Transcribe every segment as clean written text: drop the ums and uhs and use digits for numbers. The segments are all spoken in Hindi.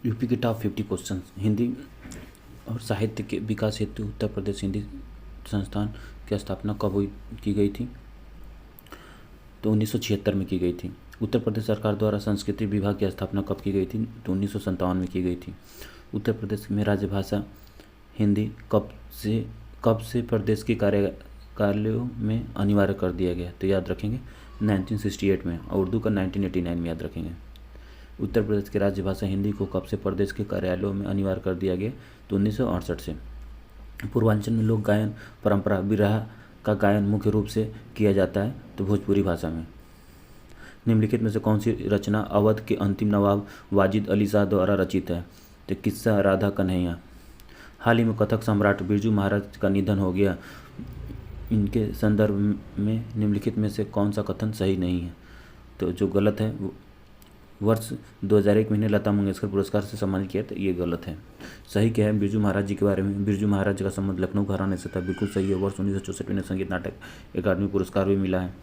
यूपी के टॉप 50 क्वेश्चन हिंदी और साहित्य के विकास हेतु उत्तर प्रदेश हिंदी संस्थान की स्थापना कब हुई की गई थी? तो 1976 में की गई थी। उत्तर प्रदेश सरकार द्वारा संस्कृति विभाग की स्थापना कब की गई थी? तो 1957 में की गई थी। उत्तर प्रदेश में राजभाषा हिंदी कब से प्रदेश के कार्यालयों में अनिवार्य कर दिया गया? तो याद रखेंगे 1968 में, और उर्दू का 1989 में याद रखेंगे। उत्तर प्रदेश की राज्यभाषा हिंदी को कब से प्रदेश के कार्यालयों में अनिवार्य कर दिया गया? तो 1968 से। पूर्वांचल में लोक गायन परंपरा बिरहा का गायन मुख्य रूप से किया जाता है, तो भोजपुरी भाषा में। निम्नलिखित में से कौन सी रचना अवध के अंतिम नवाब वाजिद अली शाह द्वारा रचित है? तो किस्सा राधा कन्हैया। हाल ही में कथक सम्राट बिरजू महाराज का निधन हो गया, इनके संदर्भ में निम्नलिखित में से कौन सा कथन सही नहीं है? तो जो गलत है, वर्ष 2001 में लता मंगेशकर पुरस्कार से सम्मानित किया, तो ये गलत है। सही क्या है बिरजू महाराज जी के बारे में? बिरजू महाराज का संबंध लखनऊ घराने से था, बिल्कुल सही है। वर्ष 1964 में संगीत नाटक अकादमी पुरस्कार भी मिला है।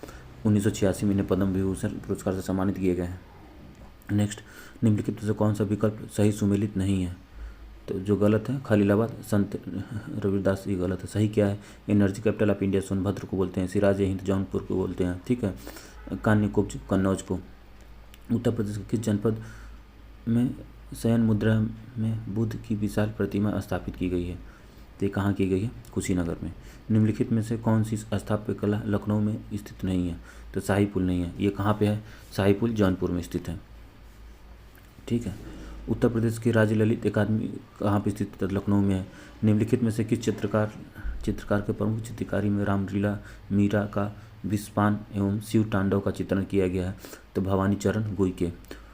1986 में पद्म विभूषण पुरस्कार से सम्मानित किए गए हैं। नेक्स्ट, निम्नलिखित से कौन सा विकल्प सही सुमेलित नहीं है? तो जो गलत है खलीलाबाद संत रविदास, ये गलत है। सही क्या है? Energy capital of India Sonbhadra को बोलते हैं, सिराज हिंद जौनपुर को बोलते हैं, ठीक है। कान्यकुब्ज कन्नौज को। उत्तर प्रदेश के किस जनपद में शयन मुद्रा में बुद्ध की विशाल प्रतिमा स्थापित की गई है? तो ये कहाँ की गई है? कुशीनगर में। निम्नलिखित में से कौन सी स्थापत्य कला लखनऊ में स्थित नहीं है? तो शाही पुल नहीं है। ये कहाँ पे है? शाही पुल जौनपुर में स्थित है, ठीक है। उत्तर प्रदेश की राज्य ललित अकादमी कहाँ पर स्थित है? लखनऊ में है। निम्नलिखित में से किस चित्रकार के प्रमुख चित्रकारी में रामलीला मीरा का विस्पान एवं शिव तांडव का चित्रण किया गया है? तो भवानी चरण गुई के।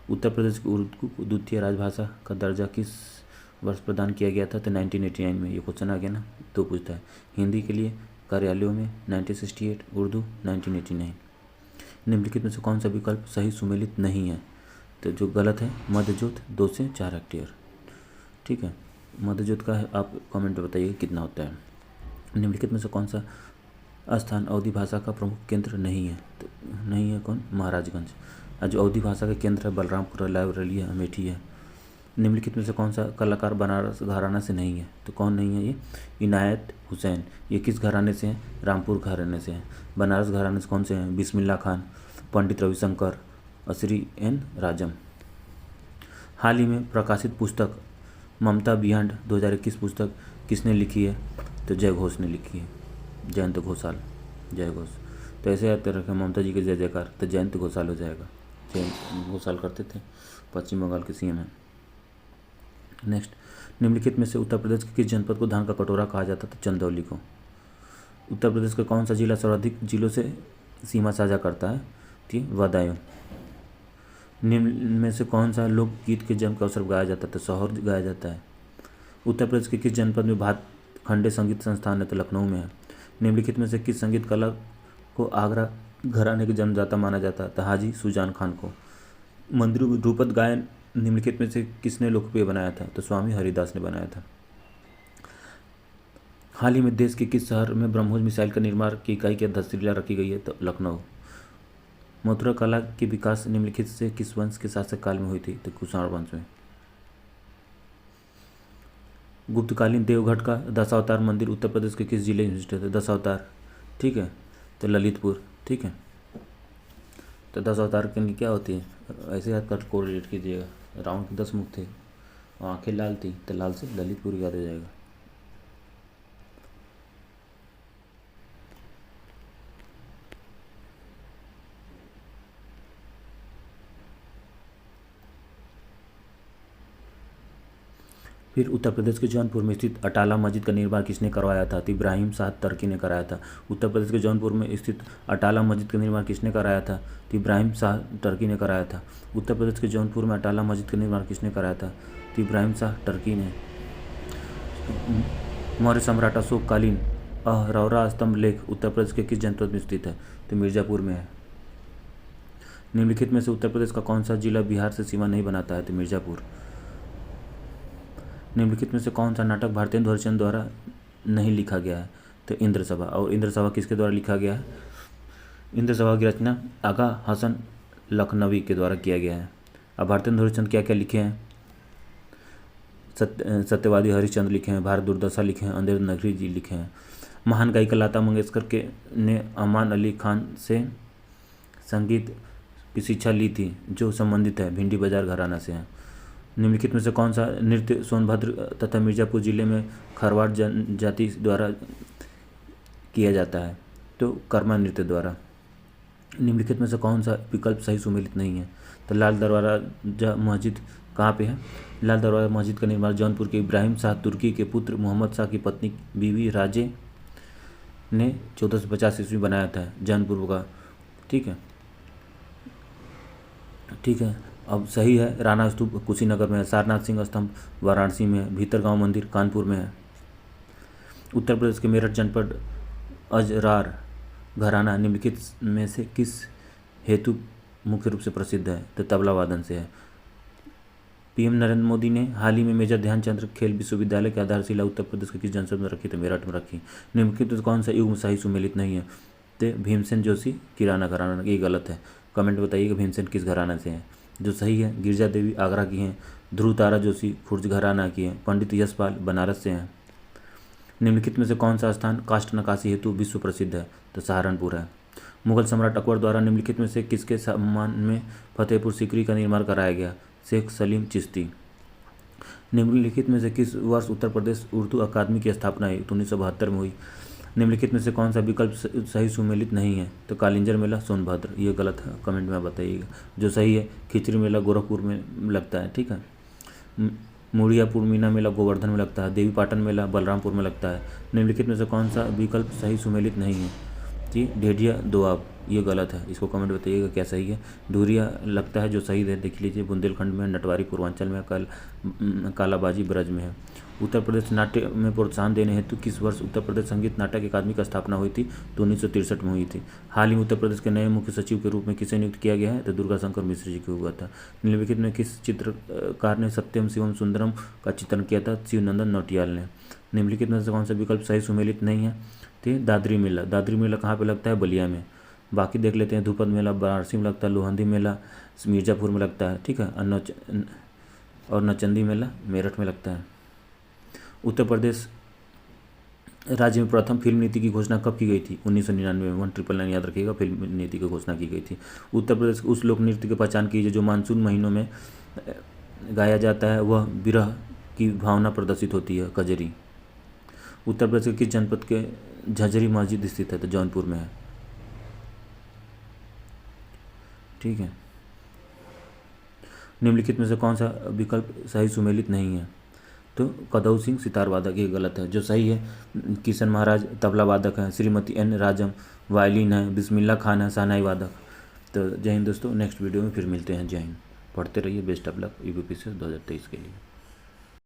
उत्तर प्रदेश को उर्दू को द्वितीय राजभाषा का दर्जा किस वर्ष प्रदान किया गया था? तो 1989 में। ये क्वेश्चन आ गया ना, तो पूछता है। हिंदी के लिए कार्यालयों में 1968, उर्दू 1989। निम्नलिखित में से कौन सा विकल्प सही सुमेलित नहीं है? तो जो गलत है मध्यजोत 2 से 4 हेक्टेयर, ठीक है। मध्यजोत का है, आप कमेंट में बताइए कितना होता है। निम्नलिखित में से कौन सा स्थान अवधी भाषा का प्रमुख केंद्र नहीं है? तो नहीं है कौन? महाराजगंज। और जो अवधी भाषा का केंद्र है बलरामपुर, लाइब्रेरी है, अमेठी है। निम्नलिखित में से कौन सा कलाकार बनारस घराना से नहीं है? तो कौन नहीं है ये? इनायत हुसैन। ये किस घराने से हैं? रामपुर घराने से हैं। बनारस घराने से कौन से हैं? बिस्मिल्लाह खान, पंडित रविशंकर, श्री एन राजम। हाल ही में प्रकाशित पुस्तक ममता बियॉन्ड 2021 पुस्तक किसने लिखी है? तो जय घोष ने लिखी है, जयंत घोषाल, जय घोष। तो ऐसे याद रखें ममता जी के जय जयकार, तो जयंत घोषाल हो जाएगा। जयंत घोषाल करते थे, पश्चिम बंगाल के सीएम हैं। नेक्स्ट, निम्नलिखित में से उत्तर प्रदेश के किस जनपद को धान का कटोरा कहा जाता था? चंदौली को। उत्तर प्रदेश का कौन सा जिला सर्वाधिक जिलों से सीमा साझा करता है? बदायूं। निम्न में से कौन सा लोकगीत के जन्म के अवसर पर गाया जाता है? तो सोहर गाया जाता है। उत्तर प्रदेश के किस जनपद में भातखंडे संगीत संस्थान है? तो लखनऊ में है। निम्नलिखित में से किस संगीत कला को आगरा घराने के जन्मदाता माना जाता है? तो हाजी सुजान खान को। मंदिरों में ध्रुपद गायन निम्नलिखित में से किसने लोकप्रिय बनाया था? तो स्वामी हरिदास ने बनाया था। हाल ही में देश के किस शहर में ब्रह्मोस मिसाइल का निर्माण की इकाई की आधारशिला रखी गई है? तो लखनऊ। मथुरा कला के विकास निम्नलिखित से किस वंश के शासक काल में हुई थी? तो कुषाण वंश में। गुप्तकालीन देवघट का दशावतार मंदिर उत्तर प्रदेश के किस जिले में स्थित है? दशावतार, ठीक है, तो ललितपुर, ठीक है। तो दशावतार के क्या होती है? ऐसे याद कर कोरिलेट कीजिएगा। रावण के 10 मुख थे, आंखें लाल थी, तो लाल से ललितपुर याद हो जाएगा। फिर उत्तर प्रदेश के जौनपुर में स्थित अटाला मस्जिद का निर्माण किसने करवाया था? तो इब्राहिम शाह टर्की ने कराया था। उत्तर प्रदेश के जौनपुर में स्थित अटाला मस्जिद का निर्माण किसने कराया था? तो इब्राहिम शाह टर्की ने कराया था। उत्तर प्रदेश के जौनपुर में अटाला मस्जिद का निर्माण किसने कराया था? तो इब्राहिम शाह टर्की ने। मौर्य सम्राट अशोककालीन अहरौरा स्तंभ लेख उत्तर प्रदेश के किस जनपद में स्थित है? तो मिर्जापुर में है। निम्नलिखित में से उत्तर प्रदेश का कौन सा जिला बिहार से सीमा नहीं बनाता है? तो मिर्जापुर। निम्नलिखित में से कौन सा नाटक भारतेंदु हरिश्चंद्र द्वारा नहीं लिखा गया है? तो इंद्रसभा। और इंद्रसभा किसके द्वारा लिखा गया है? इंद्रसभा की रचना आगा हसन लखनवी के द्वारा किया गया है। अब भारतेंदु हरिश्चंद्र क्या क्या लिखे हैं? सत्यवादी हरिश्चंद्र लिखे हैं, भारत दुर्दशा लिखे हैं, अंधेर नगरी जी लिखे हैं। महान गायिका लता मंगेशकर के ने अमान अली खान से संगीत की शिक्षा ली थी, जो संबंधित है भिंडी बाजार घराना से है। निम्नलिखित में से कौन सा नृत्य सोनभद्र तथा मिर्जापुर जिले में खरवाड़ जनजाति द्वारा किया जाता है? तो कर्मा नृत्य द्वारा। निम्नलिखित में से कौन सा विकल्प सही सुमेलित नहीं है? तो लाल दरवाजा मस्जिद कहाँ पे है? लाल दरवाजा मस्जिद का निर्माण जौनपुर के इब्राहिम शाह तुर्की के पुत्र मोहम्मद शाह की पत्नी बीवी राजे ने 1450 ईस्वी बनाया था, जौनपुर का। ठीक है। अब सही है, राणा स्तूप कुशीनगर में है, सारनाथ सिंह स्तंभ वाराणसी में है, भीतरगांव मंदिर कानपुर में है। उत्तर प्रदेश के मेरठ जनपद अजरार घराना निम्नलिखित में से किस हेतु मुख्य रूप से प्रसिद्ध है? तो तबला वादन से है। पीएम नरेंद्र मोदी ने हाल ही में मेजर ध्यानचंद खेल विश्वविद्यालय की आधारशिला उत्तर प्रदेश के किस जनपद में रखी? तो मेरठ में रखी। निम्नलिखित में कौन सा युग्म सही सुमेलित नहीं है? तो भीमसेन जोशी किराना घराना, ये गलत है। कमेंट बताइएगा भीमसेन किस घराना से है। जो सही है, गिरजा देवी आगरा की हैं, ध्रुव तारा जोशी खुर्ज घराना की हैं, पंडित यशपाल बनारस से हैं। निम्नलिखित में से कौन सा स्थान काष्ठ नक्काशी हेतु विश्व प्रसिद्ध है? तो सहारनपुर है। मुगल सम्राट अकबर द्वारा निम्नलिखित में से किसके सम्मान में फतेहपुर सीकरी का निर्माण कराया गया? शेख सलीम चिश्ती। निम्नलिखित में से किस वर्ष उत्तर प्रदेश उर्दू अकादमी की स्थापना हुई? 1972 में हुई। निम्नलिखित में से कौन सा विकल्प सही सुमेलित नहीं है? तो कालिंजर मेला सोनभद्र, ये गलत है। कमेंट में बताइएगा। जो सही है, खिचड़ी मेला गोरखपुर में लगता है। ठीक है। मुड़िया पूर्णिमा मेला गोवर्धन में लगता है, देवी पाटन मेला बलरामपुर में लगता है। निम्नलिखित में से कौन सा विकल्प सही सुमेलित नहीं है? जी ढेडिया दोआब, ये गलत है। इसको कमेंट बताइएगा क्या सही है। ढूरिया लगता है, जो सही है देख लीजिए, बुंदेलखंड में, नटवारी पूर्वांचल में, कालाबाजी ब्रज में है। उत्तर प्रदेश नाट्य में प्रोत्साहन देने हेतु किस वर्ष उत्तर प्रदेश संगीत नाटक अकादमी की स्थापना हुई थी? तो 1963 में हुई थी। हाल ही में उत्तर प्रदेश के नए मुख्य सचिव के रूप में किसे नियुक्त किया गया है? तो दुर्गा शंकर मिश्र जी को हुआ था। निम्नलिखित में किस चित्रकार ने सत्यम शिवम सुंदरम का चित्रण किया था? शिवनंदन नौटियाल ने। निम्नलिखित में से कौन सा विकल्प सही सुमेलित नहीं है? तो दादरी मेला। दादरी मेला कहाँ पे लगता है? बलिया में। बाकी देख लेते हैं। ध्रुपद मेला वाराणसी में लगता है, लोहंदी मेला मिर्जापुर में लगता है। ठीक है। और नचंदी मेला मेरठ में लगता है। उत्तर प्रदेश राज्य में प्रथम फिल्म नीति की घोषणा कब की गई थी? 1999 में। 1999 याद रखिएगा, फिल्म नीति की घोषणा की गई थी। उत्तर प्रदेश उस लोक नृत्य की पहचान कीजिए जो मानसून महीनों में गाया जाता है, वह विरह की भावना प्रदर्शित होती है, कजरी। उत्तर प्रदेश के किस जनपद के झज्जरी मस्जिद स्थित है? तो जौनपुर में है। ठीक है। निम्नलिखित में से कौन सा विकल्प सही सुमेलित नहीं है? तो कदऊ सिंह सितार वादक, ये गलत है। जो सही है, किशन महाराज तबला वादक हैं, श्रीमती एन राजम वायलिन है, बिस्मिल्ला खान है शहनाई वादक। तो जय हिंद दोस्तों, नेक्स्ट वीडियो में फिर मिलते हैं। जय हिंद। पढ़ते रहिए। बेस्ट ऑफ लक यूपीपीसीएस 2023 के लिए।